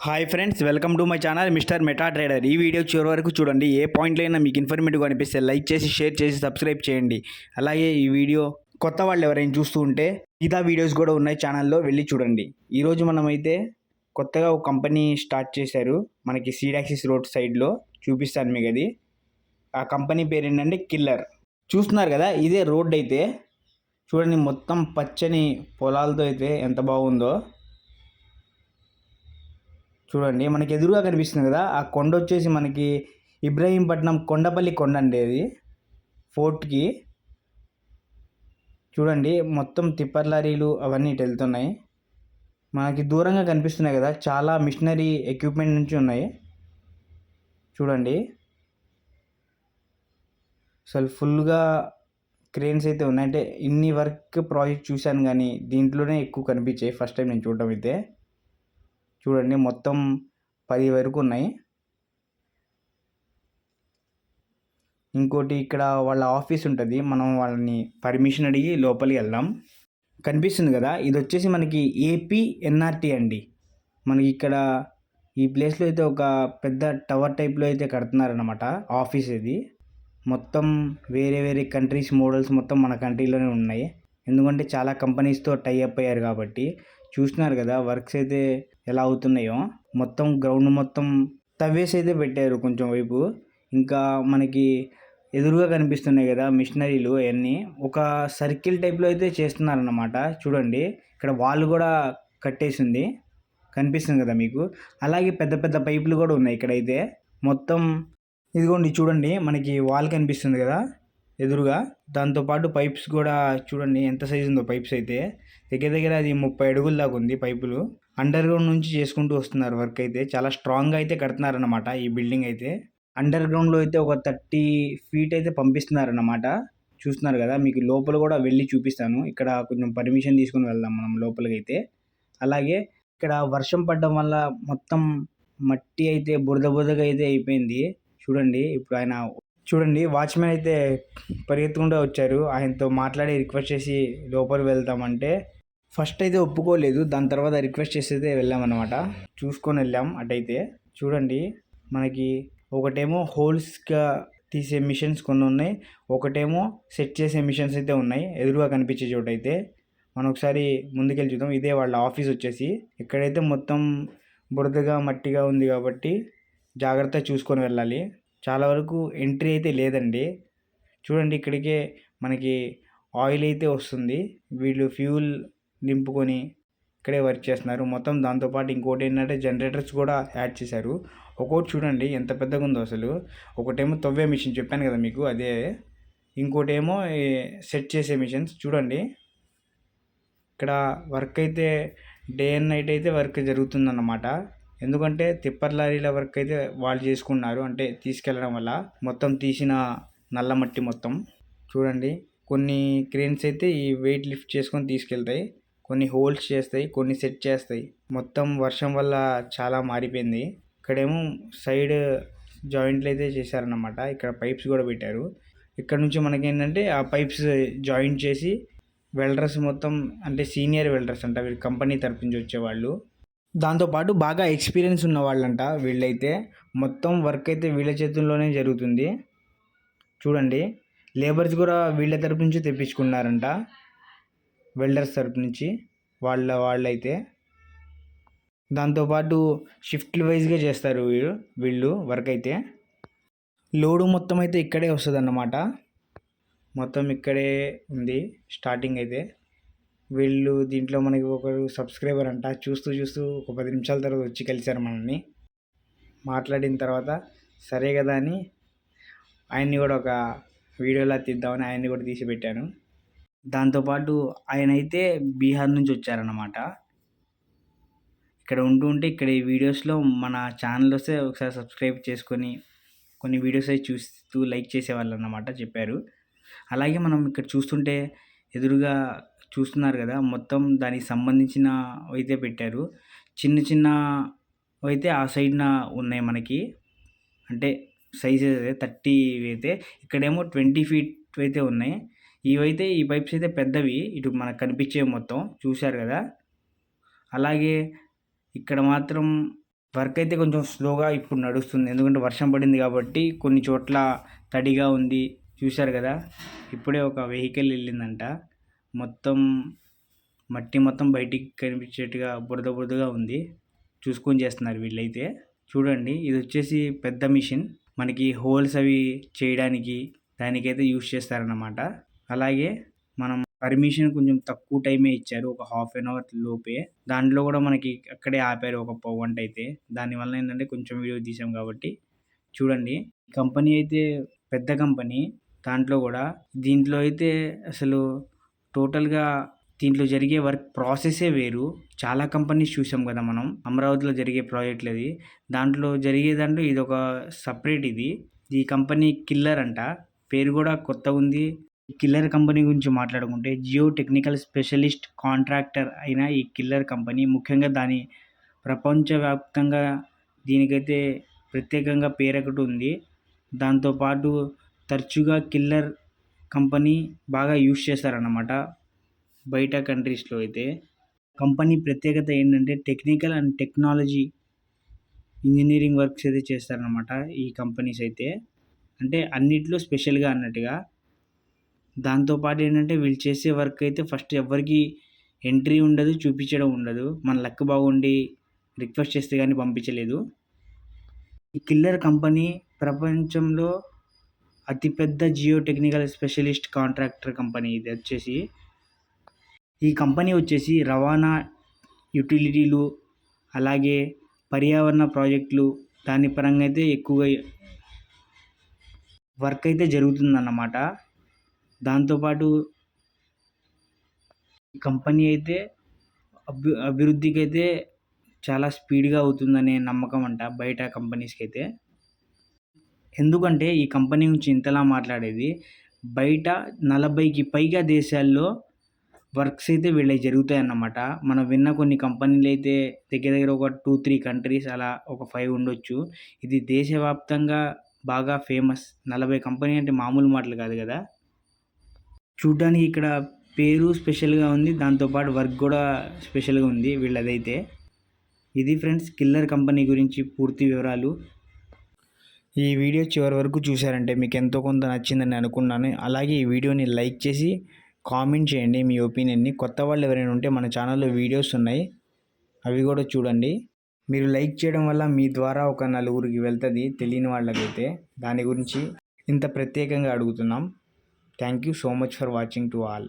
Hi friends, welcome to my channel mister meta trader. ఈ video చివరి వరకు చూడండి. ఏ పాయింట్లో అయినా మీకు ఇన్ఫర్మేటివ్గా అనిపిస్తే లైక్ చేసి, షేర్ చేసి, సబ్స్క్రైబ్ చేయండి. అలాగే ఈ వీడియో కొత్త వాళ్ళు ఎవరైనా చూస్తూ ఉంటే మిగతా వీడియోస్ కూడా ఉన్నాయి ఛానల్లో, వెళ్ళి చూడండి. ఈరోజు మనమైతే కొత్తగా ఒక కంపెనీ స్టార్ట్ చేశారు మనకి సీడ్ యాక్సిస్ రోడ్ సైడ్లో. చూపిస్తాను మీకు అది. ఆ కంపెనీ పేరు ఏంటంటే కిల్లర్. చూస్తున్నారు కదా, ఇదే రోడ్ అయితే చూడండి. మొత్తం పచ్చని పొలాలతో అయితే ఎంత బాగుందో చూడండి. మనకి ఎదురుగా కనిపిస్తుంది కదా, ఆ కొండ వచ్చేసి మనకి ఇబ్రహీంపట్నం కొండపల్లి కొండ అండి. అది ఫోర్ట్కి చూడండి. మొత్తం తిప్పర్ లారీలు అవన్నీ ఇటు వెళ్తున్నాయి. మనకి దూరంగా కనిపిస్తున్నాయి కదా, చాలా మిషనరీ ఎక్విప్మెంట్ నుంచి ఉన్నాయి చూడండి. అసలు ఫుల్గా క్రేన్స్ అయితే ఉన్నాయి. అంటే ఇన్ని వర్క్ ప్రాజెక్ట్ చూశాను కానీ దీంట్లోనే ఎక్కువ కనిపించాయి ఫస్ట్ టైం నేను చూడటం అయితే. చూడండి మొత్తం 10 వరకు ఉన్నాయి. ఇంకోటి ఇక్కడ వాళ్ళ ఆఫీస్ ఉంటుంది. మనం వాళ్ళని పర్మిషన్ అడిగి లోపలికి వెళ్దాం. కనిపిస్తుంది కదా, ఇది వచ్చేసి మనకి ఏపీ ఎన్ఆర్టీ అండి. మనకి ఇక్కడ ఈ ప్లేస్లో అయితే ఒక పెద్ద టవర్ టైప్లో అయితే కడుతున్నారనమాట ఆఫీస్. ఇది మొత్తం వేరే వేరే కంట్రీస్ మోడల్స్ మొత్తం మన కంట్రీలోనే ఉన్నాయి. ఎందుకంటే చాలా కంపెనీస్తో టైఅప్ అయ్యారు కాబట్టి. చూస్తున్నారు కదా వర్క్స్ అయితే ఎలా అవుతున్నాయో. మొత్తం గ్రౌండ్ మొత్తం తవ్వేసి అయితే పెట్టారు కొంచెం వైపు. ఇంకా మనకి ఎదురుగా కనిపిస్తున్నాయి కదా మిషనరీలు, అవన్నీ ఒక సర్కిల్ టైప్లో అయితే చేస్తున్నారన్నమాట. చూడండి ఇక్కడ వాల్ కూడా కట్టేసింది, కనిపిస్తుంది కదా మీకు. అలాగే పెద్ద పెద్ద పైపులు కూడా ఉన్నాయి ఇక్కడైతే మొత్తం. ఇదిగోండి చూడండి, మనకి వాల్ కనిపిస్తుంది కదా ఎదురుగా. దాంతోపాటు పైప్స్ కూడా చూడండి ఎంత సైజు ఉందో. పైప్స్ అయితే దగ్గర దగ్గర అది 30 అడుగుల దాకా ఉంది పైపులు. అండర్ గ్రౌండ్ నుంచి చేసుకుంటూ వస్తున్నారు వర్క్ అయితే. చాలా స్ట్రాంగ్గా అయితే కడుతున్నారన్నమాట ఈ బిల్డింగ్ అయితే. అండర్ గ్రౌండ్లో అయితే ఒక 30 ఫీట్ అయితే పంపిస్తున్నారన్నమాట. చూస్తున్నారు కదా, మీకు లోపల కూడా వెళ్ళి చూపిస్తాను. ఇక్కడ కొంచెం పర్మిషన్ తీసుకుని వెళ్దాం మనం లోపలికి అయితే. అలాగే ఇక్కడ వర్షం పడడం వల్ల మొత్తం మట్టి అయితే బురద బురదగా అయితే అయిపోయింది చూడండి. ఇప్పుడు ఆయన చూడండి వాచ్మెన్ అయితే పరిగెత్తుకుంటూ వచ్చారు. ఆయనతో మాట్లాడి రిక్వెస్ట్ చేసి లోపలికి వెళ్తామంటే ఫస్ట్ అయితే ఒప్పుకోలేదు. దాని తర్వాత రిక్వెస్ట్ చేసి అయితే వెళ్ళామన్నమాట. చూసుకొని వెళ్ళాం అటైతే. చూడండి మనకి ఒకటేమో హోల్స్గా తీసే మిషన్స్ కొన్ని ఉన్నాయి, ఒకటేమో సెట్ చేసే మిషన్స్ అయితే ఉన్నాయి ఎదురుగా కనిపించే చోట అయితే. మనం ఒకసారి ముందుకెళ్ళి చూద్దాం. ఇదే వాళ్ళ ఆఫీస్ వచ్చేసి. ఇక్కడైతే మొత్తం బురదగా మట్టిగా ఉంది కాబట్టి జాగ్రత్తగా చూసుకొని వెళ్ళాలి. చాలా వరకు ఎంట్రీ అయితే లేదండి. చూడండి ఇక్కడికే మనకి ఆయిల్ అయితే వస్తుంది. వీళ్ళు ఫ్యూల్ నింపుకొని ఇక్కడే వర్క్ చేస్తున్నారు మొత్తం. దాంతోపాటు ఇంకోటి ఏంటంటే జనరేటర్స్ కూడా యాడ్ చేశారు. ఒక్కోటి చూడండి ఎంత పెద్దగా ఉందో అసలు. ఒకటేమో తవ్వే మిషన్ చెప్పాను కదా మీకు, అదే. ఇంకోటి ఏమో సెట్ చేసే మిషన్స్ చూడండి. ఇక్కడ వర్క్ అయితే డే అండ్ నైట్ అయితే వర్క్ జరుగుతుందన్నమాట. ఎందుకంటే తిప్పర్ లారీల వర్క్ అయితే వాళ్ళు చేసుకున్నారు. అంటే తీసుకెళ్ళడం వల్ల మొత్తం తీసిన నల్ల మట్టి మొత్తం చూడండి. కొన్ని క్రేన్స్ అయితే ఈ వెయిట్ లిఫ్ట్ చేసుకొని తీసుకెళ్తాయి, కొన్ని హోల్డ్స్ చేస్తాయి, కొన్ని సెట్ చేస్తాయి. మొత్తం వర్షం వల్ల చాలా మారిపోయింది. ఇక్కడేమో సైడ్ జాయింట్లు అయితే చేశారన్నమాట. ఇక్కడ పైప్స్ కూడా పెట్టారు. ఇక్కడ నుంచి మనకేంటంటే ఆ పైప్స్ జాయింట్ చేసి వెల్డర్స్ మొత్తం, అంటే సీనియర్ వెల్డర్స్ అంట వీళ్ళు, కంపెనీ తరపు నుంచి వచ్చేవాళ్ళు. దాంతోపాటు బాగా ఎక్స్పీరియన్స్ ఉన్న వాళ్ళంట వీళ్ళైతే. మొత్తం వర్క్ అయితే వీళ్ళ చేతుల్లోనే జరుగుతుంది చూడండి. లేబర్స్ కూడా వీళ్ళ తరపు నుంచి తెప్పించుకున్నారంట, వెల్డర్స్ తరపు నుంచి వాళ్ళైతే. దాంతోపాటు షిఫ్ట్లు వైజ్గా చేస్తారు వీళ్ళు వర్క్ అయితే. లోడు మొత్తం అయితే ఇక్కడే వస్తుంది అన్నమాట. మొత్తం ఇక్కడే ఉంది స్టార్టింగ్ అయితే. వీళ్ళు దీంట్లో మనకి ఒకరు సబ్స్క్రైబర్ అంట. చూస్తూ ఒక 10 నిమిషాల తర్వాత వచ్చి కలిశారు మనల్ని. మాట్లాడిన తర్వాత సరే కదా అని ఆయన్ని కూడా ఒక వీడియోలా తీద్దామని ఆయన్ని కూడా తీసి పెట్టాను. దాంతోపాటు ఆయన అయితే బీహార్ నుంచి వచ్చారన్నమాట. ఇక్కడ ఉంటే ఇక్కడ ఈ వీడియోస్లో మన ఛానల్ వస్తే ఒకసారి సబ్స్క్రైబ్ చేసుకొని కొన్ని వీడియోస్ అయితే చూస్తూ లైక్ చేసేవాళ్ళు అన్నమాట చెప్పారు. అలాగే మనం ఇక్కడ చూస్తుంటే ఎదురుగా చూస్తున్నారు కదా, మొత్తం దానికి సంబంధించిన అయితే పెట్టారు. చిన్న అయితే ఆ సైడ్న ఉన్నాయి మనకి. అంటే సైజ్ అయితే 30 అయితే, ఇక్కడేమో 20 ఫీట్ అయితే ఉన్నాయి. ఇవైతే ఈ పైప్స్ అయితే పెద్దవి, ఇటు మనకు కనిపించే మొత్తం చూశారు కదా. అలాగే ఇక్కడ మాత్రం వర్క్ అయితే కొంచెం స్లోగా ఇప్పుడు నడుస్తుంది. ఎందుకంటే వర్షం పడింది కాబట్టి కొన్ని చోట్ల తడిగా ఉంది. చూశారు కదా, ఇప్పుడే ఒక వెహికల్ వెళ్ళిందంట. మొత్తం మట్టి మొత్తం బయటికి కనిపించేట్టుగా బురద బురదగా ఉంది. చూసుకొని చేస్తున్నారు వీళ్ళైతే. చూడండి, ఇది వచ్చేసి పెద్ద మిషన్. మనకి హోల్స్ అవి చేయడానికి దానికైతే యూస్ చేస్తారన్నమాట. అలాగే మనం పర్మిషన్ కొంచెం తక్కువ టైమే ఇచ్చారు, ఒక హాఫ్ అన్ అవర్ లోపే. దాంట్లో కూడా మనకి అక్కడే ఆపారు ఒక పావుగంట అయితే. దానివల్ల ఏంటంటే కొంచెం వీడియో తీసాం కాబట్టి చూడండి. కంపెనీ అయితే పెద్ద కంపెనీ. దాంట్లో కూడా దీంట్లో అయితే అసలు టోటల్గా దీంట్లో జరిగే వర్క్ ప్రాసెసే వేరు. చాలా కంపెనీస్ చూసాం కదా మనం, అమరావతిలో జరిగే ప్రాజెక్టులు అది. దాంట్లో జరిగేదాంట్లో ఇది ఒక సపరేట్. ఇది ఈ కంపెనీ కిల్లర్ అంట. పేరు కూడా కొత్తగా ఉంది. ఈ కిల్లర్ కంపెనీ గురించి మాట్లాడుకుంటే, జియో టెక్నికల్ స్పెషలిస్ట్ కాంట్రాక్టర్ అయిన ఈ కిల్లర్ కంపెనీ ముఖ్యంగా దాని ప్రపంచవ్యాప్తంగా దీనికైతే ప్రత్యేకంగా పేరొకటి ఉంది. దాంతోపాటు తరచుగా కిల్లర్ కంపెనీ బాగా యూస్ చేస్తారన్నమాట బయట కంట్రీస్లో అయితే. కంపెనీ ప్రత్యేకత ఏంటంటే technical and technology engineering works అయితే చేస్తారనమాట ఈ కంపెనీస్ అయితే. అంటే అన్నిట్లో స్పెషల్గా అన్నట్టుగా. దాంతోపాటు ఏంటంటే వీళ్ళు చేసే వర్క్ అయితే ఫస్ట్ ఎవ్వరికి ఎంట్రీ ఉండదు, చూపించడం ఉండదు. మన లక్ బాగుండి రిక్వెస్ట్ చేస్తే కానీ పంపించలేదు. ఈ కిల్లర్ కంపెనీ ప్రపంచంలో అతిపెద్ద geo technical specialist contractor company ఇది వచ్చేసి. ఈ కంపెనీ వచ్చేసి రవాణా, యుటిలిటీలు, అలాగే పర్యావరణ ప్రాజెక్టులు దాని పరంగా అయితే ఎక్కువగా వర్క్ అయితే జరుగుతుందన్నమాట. దాంతోపాటు ఈ కంపెనీ అయితే అభివృద్ధికి అయితే చాలా స్పీడ్గా అవుతుందనే నమ్మకం అంట బయట కంపెనీస్కి అయితే. ఎందుకంటే ఈ కంపెనీ గురించి ఇంతలా మాట్లాడేది, బయట 40కి పైగా దేశాల్లో వర్క్స్ అయితే వీళ్ళవి జరుగుతాయన్నమాట. మనం విన్న కొన్ని కంపెనీలు అయితే దగ్గర దగ్గర ఒక 2-3 కంట్రీస్, అలా ఒక 5 ఉండొచ్చు. ఇది దేశవ్యాప్తంగా బాగా ఫేమస్. 40 కంపెనీ అంటే మామూలు మాటలు కాదు కదా. చూడ్డానికి ఇక్కడ పేరు స్పెషల్గా ఉంది, దాంతోపాటు వర్క్ కూడా స్పెషల్గా ఉంది వీళ్ళదైతే. ఇది ఫ్రెండ్స్ కిల్లర్ కంపెనీ గురించి పూర్తి వివరాలు. ఈ వీడియో చివరి వరకు చూశారంటే మీకు ఎంతో కొంత నచ్చిందని అనుకున్నాను. అలాగే ఈ వీడియోని లైక్ చేసి కామెంట్ చేయండి మీ ఒపీనియన్ని. కొత్త వాళ్ళు ఎవరైనా ఉంటే మన ఛానల్లో వీడియోస్ ఉన్నాయి, అవి కూడా చూడండి. మీరు లైక్ చేయడం వల్ల మీ ద్వారా ఒక నలుగురికి వెళ్తుంది తెలియని వాళ్ళకైతే. దాని గురించి ఇంత ప్రత్యేకంగా అడుగుతున్నాం. Thank you so much for watching to all.